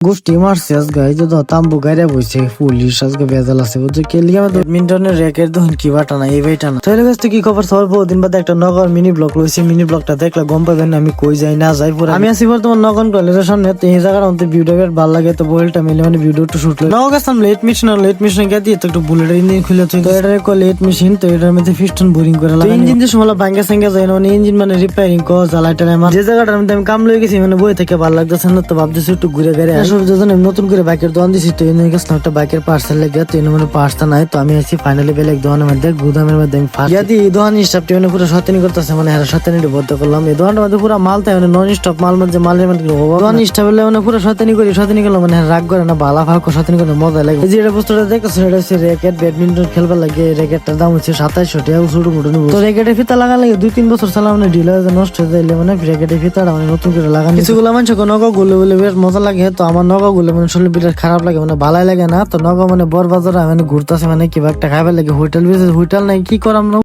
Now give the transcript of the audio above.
গোষ্ঠী মারছে আজকে এই যে তাম্বু গাড়ি বইছে পুলিশ আজকে বেজাল আছে বুঝছো কে লিগে আমাদের ব্যাডমিন্টনের র্যাকেট দেখুন কি বাটা না এই বাইটা না তাহলে কাছে কি খবর সবার বহুদিন বাদে একটা নগর মিনি ব্লক লইছে মিনি ব্লকটা দেখলে গম পাবেন আমি কই যাই না যাই পুরো আমি আছি বর্তমান নগর কলেজের সামনে তো এই জায়গার মধ্যে ভিডিও বের ভালো লাগে তো বলটা মিলে মানে ভিডিও একটু শুট লাগে নগর গেছিলাম লেট মিশন গিয়ে দিয়ে তো একটু বুলেটের ইঞ্জিন খুলে তো এটা কো লেট মেশিন তো এটার মধ্যে পিস্টন বোরিং করে লাগে ইঞ্জিন যে সময় ভাঙ্গা সাঙ্গা যায় না মানে ইঞ্জিন মানে রিপেয়ারিং কো জ্বালাইটা আমার যে জায়গাটার মধ্যে আমি কাম লই গেছি মানে বই থেকে ভালো লাগতেছে না তো ভাবতেছি একটু ঘুরে ঘুরে আসলে যখন নতুন করে বাইকের দোকান দিছি তো এনে গেছিলাম একটা বাইকের পার্সেল লেগে তো এনে মানে পার্সটা নাই তো আমি আছি ফাইনালি বেলে এক দোকানের মধ্যে গুদামের মধ্যে আমি ফার্স্ট ইয়াদি এই দোকান স্টাফটি মানে পুরো সতেনি করতেছে মানে হ্যাঁ সতেনি বদ্ধ করলাম এই দোকানটার মধ্যে পুরো মাল তাই মানে নন স্টপ মাল মধ্যে মালের মধ্যে দোকান স্টাফ হলে মানে পুরো সতেনি করলাম মানে রাগ করে না বালা ফাঁক সতেনি করে মজা লাগে এই যে এটা বস্তুটা দেখছো এটা হচ্ছে র্যাকেট ব্যাডমিন্টন খেলবার লাগে র্যাকেটটার দাম হচ্ছে 2700 টাকা ছোট মোটো নিবো তো র্যাকেটের ফিতা লাগা লাগে 2-3 বছর চালা মানে ঢিলা হয়ে নষ্ট হয়ে যাইলে মানে র্যাকেটের ফিতাটা মানে নতুন করে লাগানো কিছুগুলো মানুষ নগা গুলো বলে বেশ মজা লাগে তো আমার নগা গুলো মানে শরীর বিরাট খারাপ লাগে মানে ভালাই লাগে না তো নগা মানে বড় বাজারে মানে ঘুরতেছে মানে কিবা একটা খাইবার লাগে হোটেল নাই কি করাম